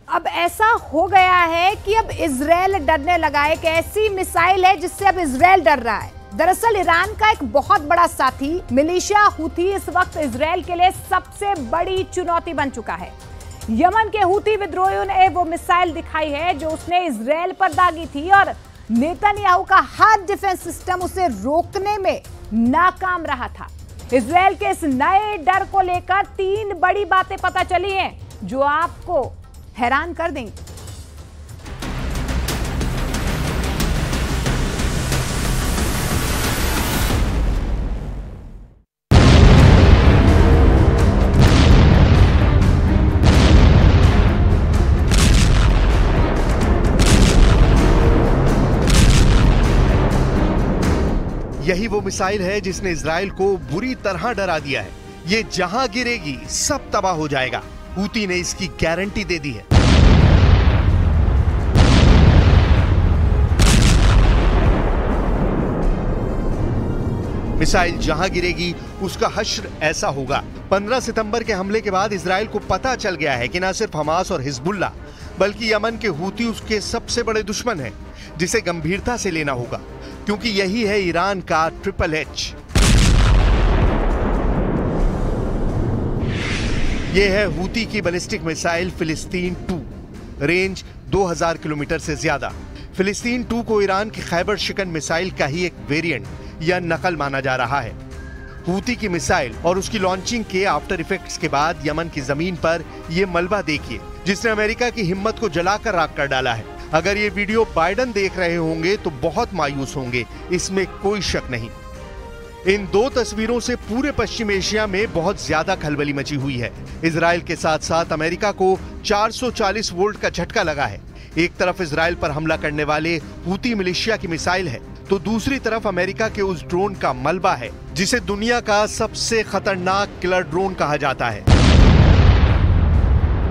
अब ऐसा हो गया है कि अब इजराइल डरने लगा है। एक ऐसी मिसाइल है जिससे अब इजराइल डर रहा है। दरअसल ईरान का एक बहुत बड़ा साथी मिलिशिया हूथी इस वक्त इजराइल के लिए सबसे बड़ी चुनौती बन चुका है। यमन के हूथी विद्रोहियों ने वो मिसाइल दिखाई है जो उसने इजराइल पर दागी थी और नेतन्याहू का हर डिफेंस सिस्टम उसे रोकने में नाकाम रहा था। इजराइल के इस नए डर को लेकर 3 बड़ी बातें पता चली हैं जो आपको हैरान कर देंगी। यही वो मिसाइल है जिसने इजराइल को बुरी तरह डरा दिया है। ये जहां गिरेगी सब तबाह हो जाएगा। हूती ने इसकी गारंटी दे दी है। मिसाइल जहां गिरेगी उसका हश्र ऐसा होगा। 15 सितंबर के हमले के बाद इजराइल को पता चल गया है कि न सिर्फ हमास और हिजबुल्लाह बल्कि यमन के हूती उसके सबसे बड़े दुश्मन हैं, जिसे गंभीरता से लेना होगा, क्योंकि यही है ईरान का ट्रिपल एच। यह है हूती की बैलिस्टिक मिसाइल फिलिस्तीन 2, रेंज 2000 किलोमीटर से ज्यादा। फिलिस्तीन 2 को ईरान की खैबर शिकन मिसाइल का ही एक वेरिएंट या नकल माना जा रहा है। हूती की मिसाइल और उसकी लॉन्चिंग के आफ्टर इफेक्ट्स के बाद यमन की जमीन पर यह मलबा देखिए, जिसने अमेरिका की हिम्मत को जलाकर राख कर डाला है। अगर ये वीडियो बाइडेन देख रहे होंगे तो बहुत मायूस होंगे, इसमें कोई शक नहीं। इन 2 तस्वीरों से पूरे पश्चिम एशिया में बहुत ज्यादा खलबली मची हुई है। इजराइल के साथ साथ अमेरिका को 440 वोल्ट का झटका लगा है। एक तरफ इजराइल पर हमला करने वाले हूती मिलिशिया की मिसाइल है, तो दूसरी तरफ अमेरिका के उस ड्रोन का मलबा है जिसे दुनिया का सबसे खतरनाक किलर ड्रोन कहा जाता है।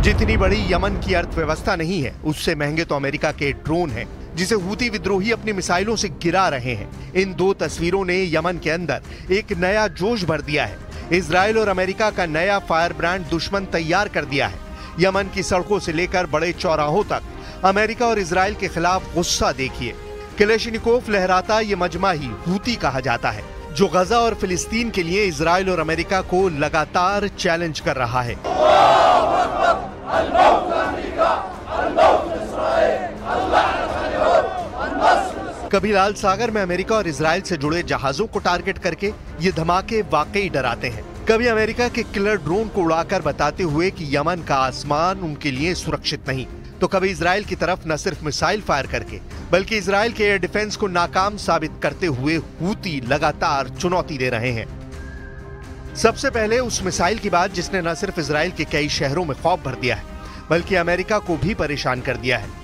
जितनी बड़ी यमन की अर्थव्यवस्था नहीं है, उससे महंगे तो अमेरिका के ड्रोन हैं, जिसे हूती विद्रोही अपनी मिसाइलों से गिरा रहे हैं। इन 2 तस्वीरों ने यमन के अंदर एक नया जोश भर दिया है। इजराइल और अमेरिका का नया फायर ब्रांड दुश्मन तैयार कर दिया है। यमन की सड़कों से लेकर बड़े चौराहों तक अमेरिका और इजराइल के खिलाफ गुस्सा देखिए। कलेशिनिकोव लहराता ये मजमा ही हूती कहा जाता है, जो गजा और फिलिस्तीन के लिए इजराइल और अमेरिका को लगातार चैलेंज कर रहा है। कभी लाल सागर में अमेरिका और इजराइल से जुड़े जहाजों को टारगेट करके ये धमाके वाकई डराते हैं। कभी अमेरिका के किलर ड्रोन को उड़ाकर बताते हुए कि यमन का आसमान उनके लिए सुरक्षित नहीं, तो कभी इजराइल की तरफ न सिर्फ मिसाइल फायर करके बल्कि इजराइल के एयर डिफेंस को नाकाम साबित करते हुए हूती लगातार चुनौती दे रहे हैं। सबसे पहले उस मिसाइल की बात जिसने न सिर्फ इजराइल के कई शहरों में खौफ भर दिया है बल्कि अमेरिका को भी परेशान कर दिया है।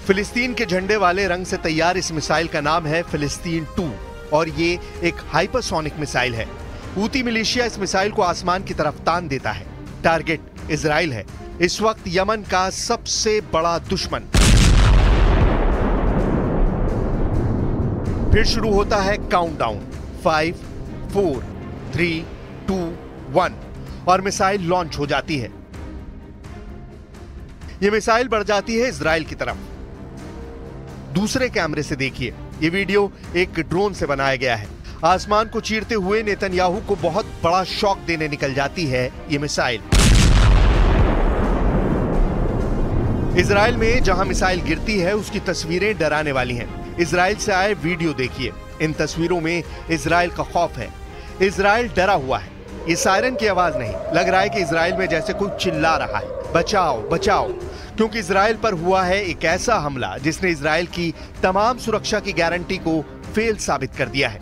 फिलिस्तीन के झंडे वाले रंग से तैयार इस मिसाइल का नाम है फिलिस्तीन 2 और ये एक हाइपरसोनिक मिसाइल है। हूती मिलिशिया इस मिसाइल को आसमान की तरफ तान देता है। टारगेट इजराइल है, इस वक्त यमन का सबसे बड़ा दुश्मन। फिर शुरू होता है काउंटडाउन, 5, 4, 3, 2, 1 और मिसाइल लॉन्च हो जाती है। यह मिसाइल बढ़ जाती है इजराइल की तरफ। दूसरे कैमरे से देखिए, यह वीडियो एक ड्रोन से बनाया गया है। आसमान को चीरते हुए नेतन्याहू को बहुत बड़ा शॉक देने निकल जाती है यह मिसाइल। इजराइल में जहां मिसाइल गिरती है उसकी तस्वीरें डराने वाली हैं। इजराइल से आए वीडियो देखिए। इन तस्वीरों में इजराइल का खौफ है। इजराइल डरा हुआ है। ये सायरन की आवाज नहीं, लग रहा है कि इजराइल में जैसे कोई चिल्ला रहा है, बचाओ बचाओ, क्योंकि इजराइल पर हुआ है एक ऐसा हमला जिसने इजराइल की तमाम सुरक्षा की गारंटी को फेल साबित कर दिया है।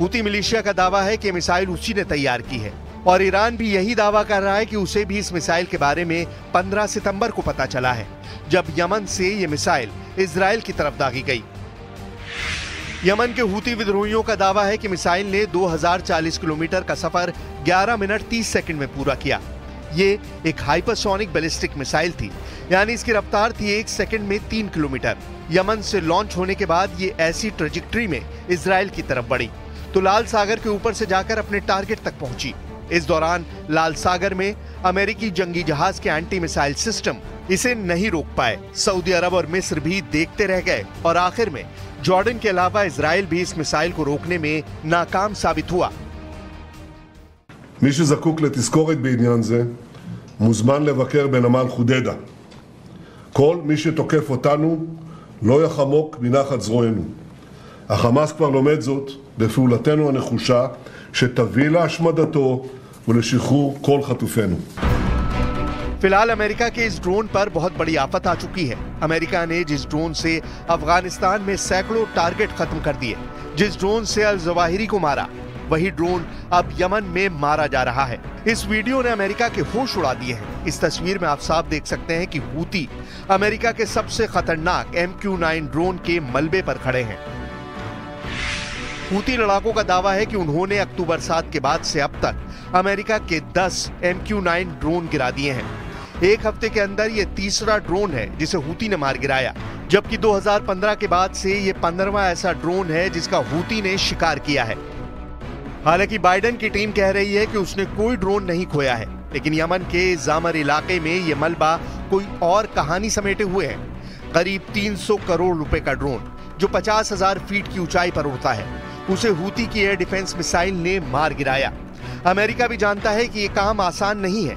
हूती मिलिशिया का दावा है कि मिसाइल उसी ने तैयार की है। और ईरान भी यही दावा कर रहा है कि उसे भी इस मिसाइल के बारे में 15 सितंबर को पता चला है, जब यमन से ये मिसाइल इजराइल की तरफ दागी गई। यमन के हूती विद्रोहियों का दावा है कि मिसाइल ने 2040 किलोमीटर का सफर 11 मिनट 30 सेकंड में पूरा किया। ये एक हाइपरसोनिक बैलिस्टिक मिसाइल थी, यानी इसकी रफ्तार थी 1 सेकंड में 3 किलोमीटर। यमन से लॉन्च होने के बाद ये ऐसी ट्रेजेक्टरी में इजराइल की तरफ बढ़ी तो लाल सागर के ऊपर से जाकर अपने टारगेट तक पहुंची। इस दौरान लाल सागर में अमेरिकी जंगी जहाज के एंटी मिसाइल सिस्टम इसे नहीं रोक पाए। सऊदी अरब और मिस्र भी देखते रह गए और आखिर में जॉर्डन के अलावा इजराइल भी इस मिसाइल को रोकने में नाकाम साबित हुआ। מי שזקוק לתזכורת בעניין זה מוזמן לבקר בנמל חודדה. כל מי שתוקף אותנו לא יחמוק מנחת זרוענו. החמאס כבר לומד זאת בפעולתנו הנחושה שתביא להשמדתו ולשחרור כל חטופינו. फिलहाल अमेरिका के इस ड्रोन पर बहुत बड़ी आफत आ चुकी है। अमेरिका ने जिस ड्रोन से अफगानिस्तान में सैकड़ों टारगेट खत्म कर दिए, जिस ड्रोन से अल जवाहिरी को मारा, वही ड्रोन अब यमन में मारा जा रहा है। इस वीडियो ने अमेरिका के होश उड़ा दिए हैं। इस तस्वीर में आप साफ देख सकते हैं कि हूती अमेरिका के सबसे खतरनाक MQ-9 ड्रोन के मलबे पर खड़े हैं। हूती लड़ाकों का दावा है कि उन्होंने अक्टूबर 7 के बाद से अब तक अमेरिका के 10 MQ-9 ड्रोन गिरा दिए हैं। एक हफ्ते के अंदर ये तीसरा ड्रोन है जिसे हूती ने मार गिराया, जबकि 2015 के बाद से ये 15वां ऐसा ड्रोन है जिसका हूती ने शिकार किया है। हालांकि बाइडेन की टीम कह रही है कि उसने कोई ड्रोन नहीं खोया है, लेकिन यमन के जामर इलाके में ये मलबा कोई और कहानी समेटे हुए है। करीब 300 करोड़ रुपए का ड्रोन जो 50,000 फीट की ऊंचाई पर उड़ता है, उसे हूती की एयर डिफेंस मिसाइल ने मार गिराया। अमेरिका भी जानता है कि ये काम आसान नहीं है।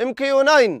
MQ-9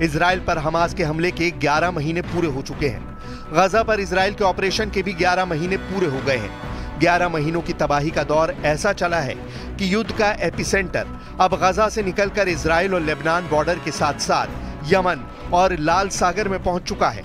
इजराइल पर हमास के हमले के 11 महीने पूरे हो चुके हैं। गजा पर इजराइल के ऑपरेशन के भी 11 महीने पूरे हो गए हैं। 11 महीनों की तबाही का दौर ऐसा चला है कि युद्ध का एपिसेंटर अब गजा से निकलकर इजराइल और लेबनान बॉर्डर के साथ साथ यमन और लाल सागर में पहुंच चुका है।